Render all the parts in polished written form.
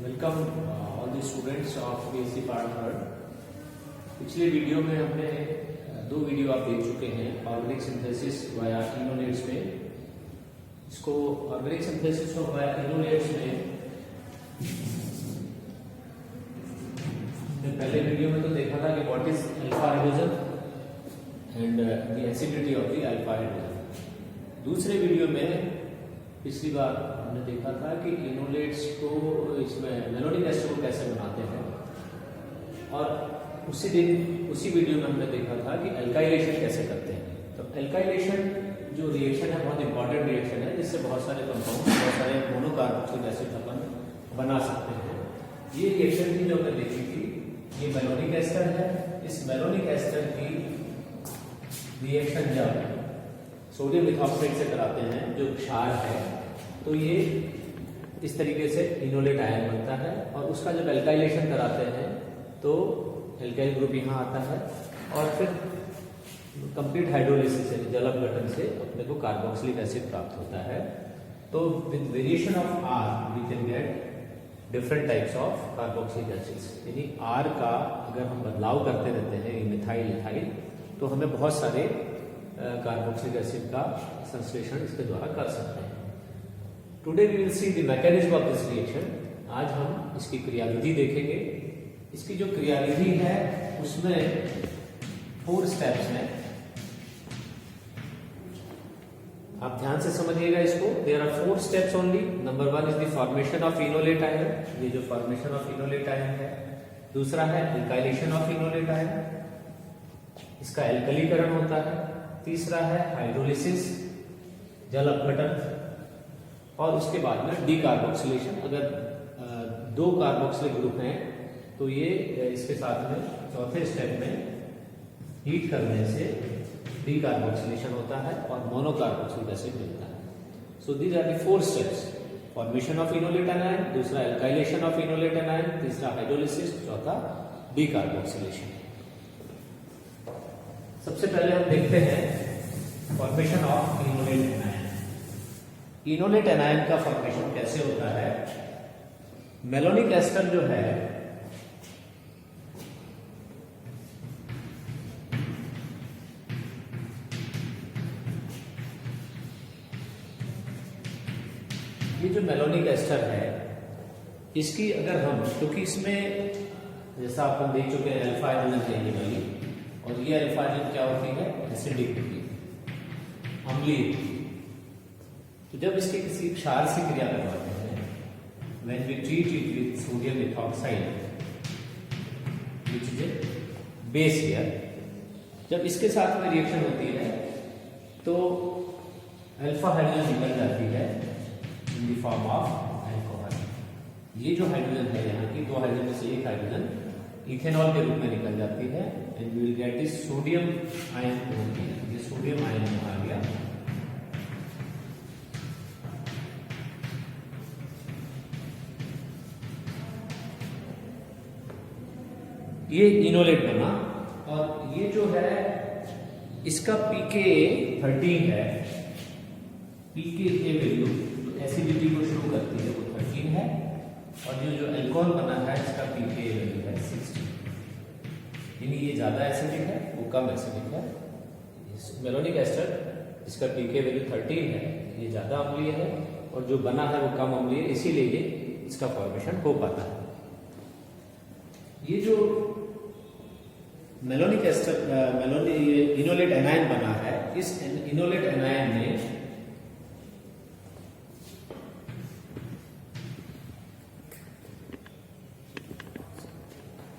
Welcome all the students of BSc part third. पिछले video में हमने दो वीडियो आप देख चुके हैं ऑर्गेनिक सिंथेसिस वाया इनोलेट्स में। इसको ऑर्गेनिक सिंथेसिस ऑफ वाया इनोलेट्स में पहले वीडियो में तो देखा था कि what is alpha hydrogen and the acidity of the alpha hydrogen. दूसरे वीडियो में पिछली बार हमने देखा था कि इनोलेट्स को इसमें मेलोनिक एस्टर को कैसे बनाते हैं, और उसी वीडियो में हमने देखा था कि अल्काइलेशन कैसे करते हैं। तो अल्काइलेशन जो रिएक्शन है बहुत इंपॉर्टेंट रिएक्शन है, जिससे बहुत सारे कंपाउंड, बहुत सारे मोनोकार्बोक्सिलिक एसिड अपन बना सकते हैं। ये रिएक्शन थी जो हमने देखी थी, ये मेलोनिक एस्टर है। इस मेलोनिक एस्टर की रिएक्शन जब सोडियम इथॉक्साइड से कराते हैं जो क्षार है, तो ये इस तरीके से इनोलेट आयन बनता है, और उसका जब एल्काइलेशन कराते हैं तो एल्काइल ग्रुप यहाँ आता है, और फिर कंप्लीट हाइड्रोलिसिस से जल अपघटन से अपने को कार्बोक्सिलिक एसिड प्राप्त होता है। तो with variation of R we can get different types of carboxylic acids. यानी आर का अगर हम बदलाव करते रहते हैं मिथाइल इथाइल, तो हमें बहुत सारे कार्बोक्सिलिक एसिड का संश्लेषण इसके द्वारा कर सकते हैं। Today we will see the mechanism of this reaction. आज हम इसकी क्रियाविधि देखेंगे। इसकी जो क्रियाविधि है उसमें 4 स्टेप्स हैं, आप ध्यान से समझिएगा इसको। There are 4 steps only. Number 1 is the formation of enolate ion, ये जो फॉर्मेशन ऑफ इनोलेट आयन है। दूसरा है एल्काइलेशन ऑफ इनोलेट आयन, इसका एल्कलीकरण होता है। तीसरा है हाइड्रोलिसिस, जल अपघटन, और उसके बाद में डीकार्बोक्सिलेशन। अगर 2 कार्बोक्सिलिक ग्रुप हैं तो ये इसके साथ में चौथे स्टेप में हीट करने से डीकार्बोक्सिलेशन होता है और मोनोकार्बोक्सिलिक एसिड मिलता है। So these are the 4 steps. Formation of enolate ion, दूसरा एल्काइलेशन ऑफ इनोलेट आयन, तीसरा हाइड्रोलिसिस, चौथा डीकार्बोक्सिलेशन। सबसे पहले हम देखते हैं formation of enolate anion. Enolate anion का फॉर्मेशन कैसे होता है। मेलोनिक एस्टर जो है ये जो मेलोनिक एस्टर है, इसकी अगर हम, क्योंकि इसमें जैसा अपन देख चुके हैं अल्फा हाइड्रोजन चाहिए वाली, और ये अल्फा हाइड्रोजन क्या होती है, एसिडिक होती है, अम्लीय। तो जब इसके किसी क्षार से क्रिया करवाते हैं, when we treat it with sodium ethoxide which is a base here, जब इसके साथ में रिएक्शन होती है तो अल्फा हाइड्रोजन निकल जाती है in the form of alcohol. ये जो हाइड्रोजन है यहाँ की 2 हाइड्रोजन में से एक हाइड्रोजन इथेनॉल के रूप में निकल जाती है, and we will get this sodium ion होती है। ये सोडियम आयन आ गया। ये इनोलेट बना, और ये जो है इसका pK 13 है। pK वैल्यू एसिडिटी को शुरू करती है वो 13 है, और जो अल्कोहल बना है इसका pK वैल्यू है 60। यानी ये ज्यादा एसिडिक है, वो कम एसिडिक है। मेलोनिक एस्टर इसका pK वैल्यू 13 है, ये ज्यादा अम्लीय है, और जो बना है वो कम अम्लीय, इसीलिए ये इसका फॉर्मेशन हो पाता है। ये जो मेलोनिक एस्टर इनोलेट एनायन बना है, इस इनोलेट एनायन में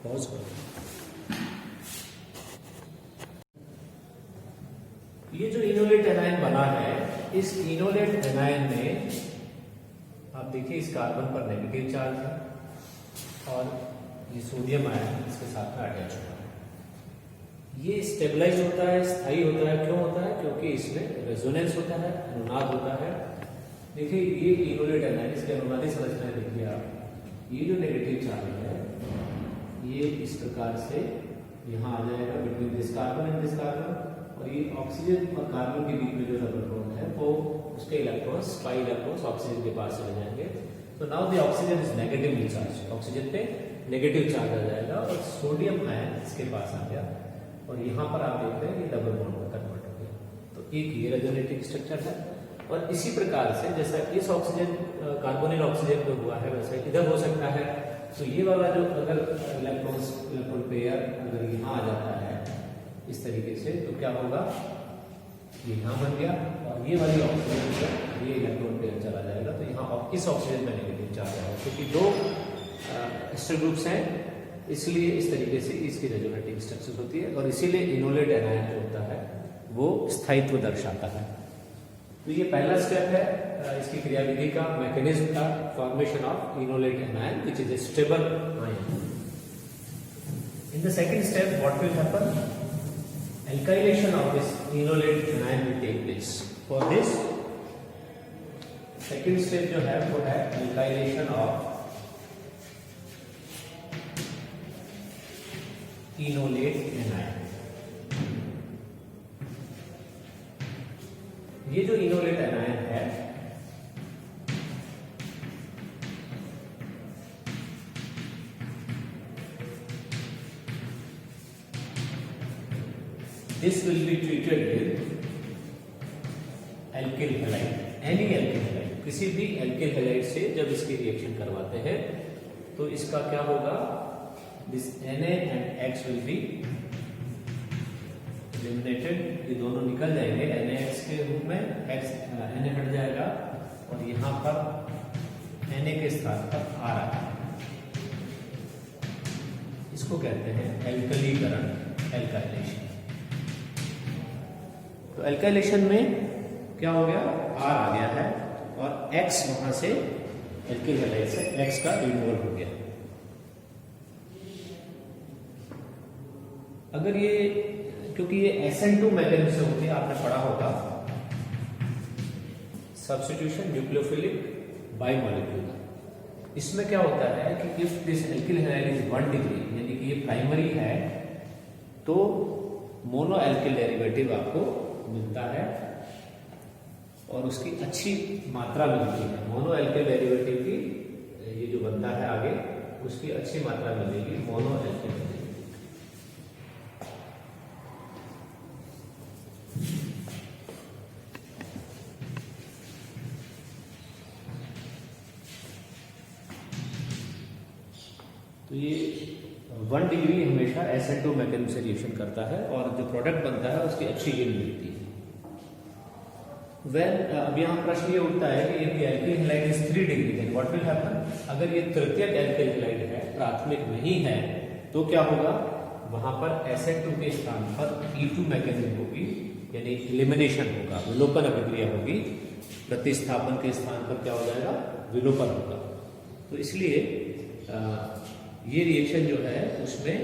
पॉज करो। ये जो इनोलेट एनायन बना है, इस इनोलेट एनायन में आप देखिए इस कार्बन पर नेगेटिव चार्ज है, और ये सोडियम आयन इसके साथ में अटैच हुआ है। ये स्टेबलाइज होता है, स्थायी होता है। क्यों होता है? क्योंकि इसमें रेजोनेंस होता है, अनुनाद होता है। देखिए ये इनोलेट एनायन, इसके अनुनादी संरचना देखिए आप। ये जो नेगेटिव चार्ज है ये इस प्रकार से यहाँ आ जाएगा between this carbon and this carbon, और ये ऑक्सीजन और कार्बन के बीच में जो डबल बॉन्ड है वो उसके इलेक्ट्रॉन्स, पाई इलेक्ट्रॉन्स ऑक्सीजन के पास चले जाएंगे, तो now the oxygen is negatively charge, oxygen पे नेगेटिव चार्ज आ जाएगा और सोडियम आयन इसके पास आ गया और यहाँ पर आप देख रहे हैं ये डबल बॉन्ड में कन्वर्ट हो गया। तो एक ये रेजोनेटिंग स्ट्रक्चर है और इसी प्रकार से जैसा इस ऑक्सीजन कार्बोनिल ऑक्सीजन पे हुआ है वैसे इधर हो सकता है। तो ये वाला जो अगर इलेक्ट्रॉन पेयर अगर यहाँ आ जाता है इस तरीके से तो क्या होगा, ये यहाँ बन गया और ये वाली ऑक्सीजन पर ये इलेक्ट्रॉन पेयर चला जाएगा। तो यहाँ इस ऑक्सीजन में नेगेटिव चार्ज आएगा क्योंकि दो एस्टर ग्रुप्स हैं, इसलिए इस तरीके से इसकी रेजोनेटिंग स्ट्रक्चर होती है और इसीलिए इनोलेट एनायन जो होता है वो स्थायित्व दर्शाता है। तो ये पहला स्टेप है इसकी क्रियाविधि का, मैकेनिज्म का, formation of enolate anion which is a stable ion. In the second step what will happen, alkylation of this enolate anion will take place. For this second step जो है वो है एल्काइलेशन ऑफ इनोलेट एनायन। ये जो enolate anion है this will be treated with alkyl halide, any alkyl halide, किसी भी alkyl halide से जब इसकी रिएक्शन करवाते हैं तो इसका क्या होगा, this Na and X will be eliminated, ये दोनों निकल जाएंगे NaX के रूप में, X Na हट जाएगा और यहाँ पर Na के स्थान पर आ रहा है, इसको कहते हैं एल्कलीकरण, एल्काइलेशन। तो एल्काइलेशन में क्या हो गया, R आ गया है और X वहां से एल्किल हैलाइड से X का रिमूवल हो गया। अगर ये क्योंकि ये SN2 मैकेनिज्म से होती है, आपने पढ़ा होगा सब्स्टिट्यूशन न्यूक्लियोफिलिक बाइमॉलिक्यूलर। इसमें क्या होता है कि if this alkyl halide is 1 degree यानी कि ये प्राइमरी है तो मोनो एल्किल डेरिवेटिव आपको मिलता है और उसकी अच्छी मात्रा मिलती है। मोनो एल्किल डेरिवेटिव की ये जो बनता है आगे उसकी अच्छी मात्रा मिलेगी मोनो एल्किल। तो ये 1 डिग्री हमेशा SN2 मैकेनिज्म से रिएक्शन करता है और जो प्रोडक्ट बनता है उसकी अच्छी यील्ड मिलती है। अब यहाँ प्रश्न ये उठता है कि यदि alkyl halide is 3 degree then what will happen, अगर ये तृतीयक एल्किल हैलाइड है, प्राथमिक नहीं है, तो क्या होगा, वहां पर SN2 के स्थान पर E2 मैकेनिज्म होगी यानी एलिमिनेशन होगा, विलोपन अभिक्रिया होगी, प्रतिस्थापन के स्थान पर क्या हो जाएगा, विलोपन होगा। तो इसलिए ये रिएक्शन जो है उसमें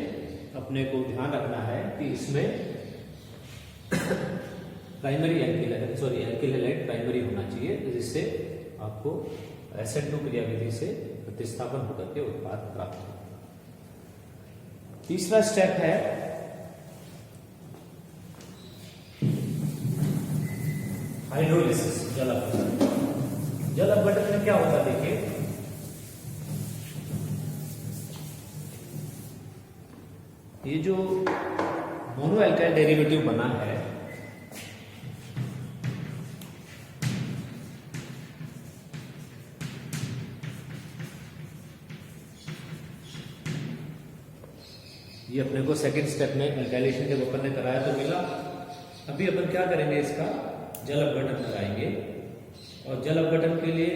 अपने को ध्यान रखना है कि इसमें प्राइमरी एल्किल हैलाइड प्राइमरी होना चाहिए जिससे आपको SN2 क्रियाविधि से प्रतिस्थापन होकर के उत्पाद प्राप्त हो। तीसरा स्टेप है हाइड्रोलिसिस, जल अपघटन। जल अपघटन में क्या होता है, देखिए ये जो मोनो एल्काइल डेरिवेटिव बना है ये अपने को सेकंड स्टेप में एल्काइलेशन जब अपन ने कराया तो मिला। अभी अपन क्या करेंगे, इसका जल अपघटन कराएंगे और जल अपघटन के लिए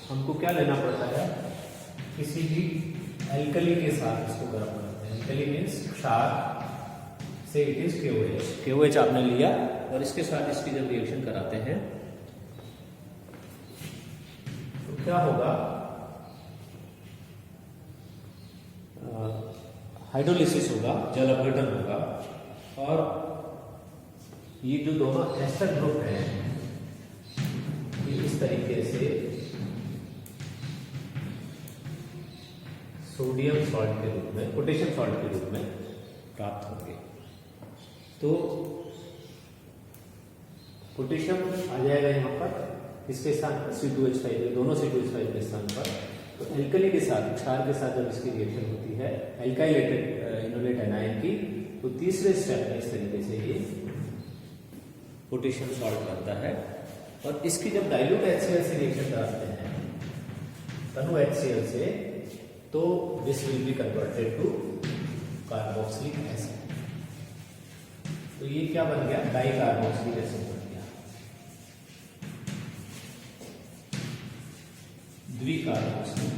हमको क्या लेना पड़ता है, किसी भी एल्कली के साथ इसको गर्म करते हैं। एल्कली मीन्स क्षार से इट इज KOH। KOH आपने लिया और इसके साथ इसकी जब रिएक्शन कराते हैं तो क्या होगा, हाइड्रोलिसिस होगा, जल अपघटन होगा और ये जो दोनों एस्टर ग्रुप हैं ये इस तरीके से सोडियम सॉल्ट के रूप में, पोटेशियम सॉल्ट के रूप में प्राप्त होंगे। तो पोटेशियम आ जाएगा यहाँ पर किसके स्थान पर, C2H5, दोनों C2H5 के स्थान पर। तो एल्कली के साथ, क्षार के साथ जब इसकी रिएक्शन होती है एल्काइलेटेड इनोलेट एनायन की, तो तीसरे स्टेप में इस तरीके से ये पोटेशियम सॉल्ट बनता है। और इसकी जब डाइल्यूट HCl से रिएक्शन कराते हैं तनु HCl से, तो this will be converted to carboxylic acid. तो ये क्या बन गया, डाई कार्बोक्सिलिक एसिड बन गया, द्विकार्बोक्सिलिक।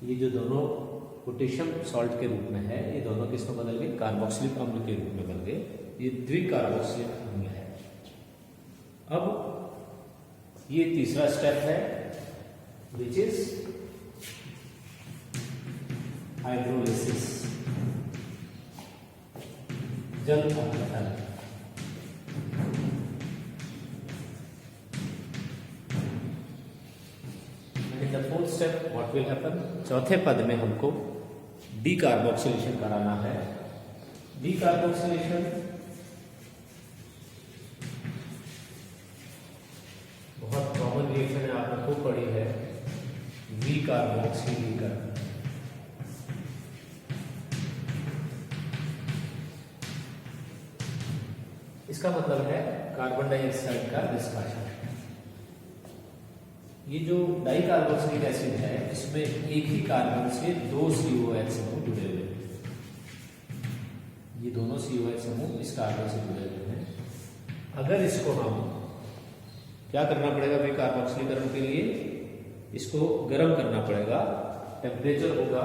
ये जो दोनों पोटेशियम सॉल्ट के रूप में है, ये दोनों किस में बदल गए, कार्बोक्सिलिक अम्ल के रूप में बन गए। ये द्विकार्बोक्सिलिक अम्ल है। अब ये तीसरा स्टेप है विच इज हाइड्रोलिसिस, जल अपघटन। In the fourth step what will happen, चौथे पद में हमको डीकार्बोक्सिलेशन कराना है। डीकार्बोक्सिलेशन बहुत कॉमन रिएक्शन है, आपने खूब पढ़ी है, विकार्बोक्सिलीकरण। इसका मतलब है कार्बन डाइऑक्साइड का निष्कासन। ये जो डाई कार्बोक्सिलिक एसिड है, इसमें एक ही कार्बन से दो COH समूह जुड़े हुए हैं। ये दोनों COH समूह इस कार्बन से जुड़े हुए हैं। अगर इसको हम क्या करना पड़ेगा विकार्बोक्सिलीकरण के लिए, इसको गर्म करना पड़ेगा। टेम्परेचर होगा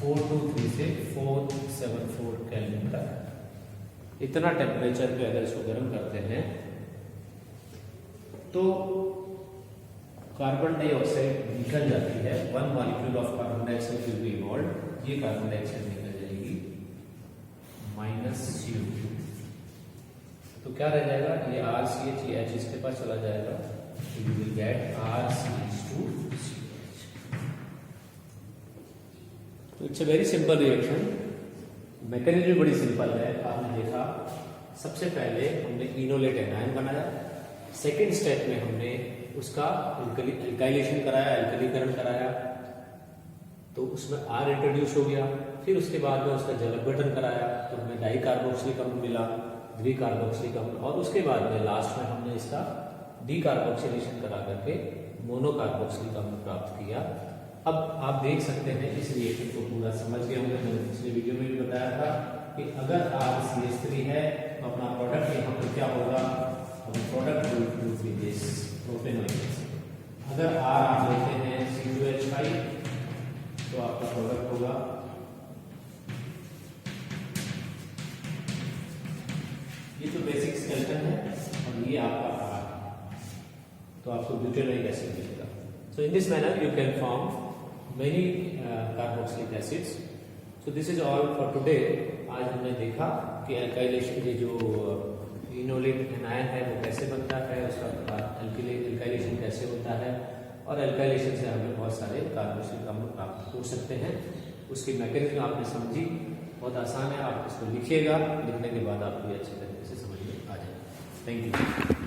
423 से 474 केल्विन तक। इतना टेम्परेचर पे अगर इसको गर्म करते हैं तो कार्बन डाइऑक्साइड निकल जाती है। 1 molecule of carbon dioxide will be evolved. ये कार्बन डाइऑक्साइड निकल जाएगी -CO2। तो क्या रह जाएगा, ये RCH, ये H इसके पास चला जाएगा, तो यू विल गेट RCH2CH। तो it's a very simple reaction. Mechanism बड़ी सिंपल है। आपने देखा, सबसे पहले हमने इनोलेट एनायन बनाया, सेकेंड स्टेप में हमने उसका एल्काइलेशन कराया, एल्कलीकरण कराया, तो उसमें R इंट्रोड्यूस हो गया। फिर उसके बाद में उसका जल अपघटन कराया, तो हमें डाई कार्बोक्सिलिक अम्ल मिला, द्विकार्बोक्सिलिक अम्ल, और उसके बाद में लास्ट में हमने इसका डीकार्बोक्सिलेशन करा करके मोनोकार्बोक्सिलिक अम्ल प्राप्त किया। अब आप देख सकते हैं इस रिएक्शन को पूरा समझ गए होंगे। मैंने पिछले वीडियो में भी बताया था कि अगर RCH3 है तो अपना प्रोडक्ट यहाँ पर क्या होगा, product will be this propanoic acid. अगर R आप लेते हैं C2H5 तो आपका प्रोडक्ट होगा ये तो बेसिक स्केलेटन है, और ये आपका R, तो आपको ब्यूटेनोइक एसिड मिलेगा। So in this manner you can form many carboxylic acids. So this is all for today. आज हमने देखा कि एल्काइलेशन, ये जो इनोलेट एनायन है वो कैसे बनता है, उसका एल्काइलेशन कैसे होता है, और एल्काइलेशन से हमें बहुत सारे कार्बोक्सिलिक अम्ल प्राप्त हो सकते हैं। उसकी मैकेनिज्म आपने समझी, बहुत आसान है। आप इसको लिखिएगा, लिखने के बाद आपको अच्छे तरीके से समझ में आ जाएगा। Thank you.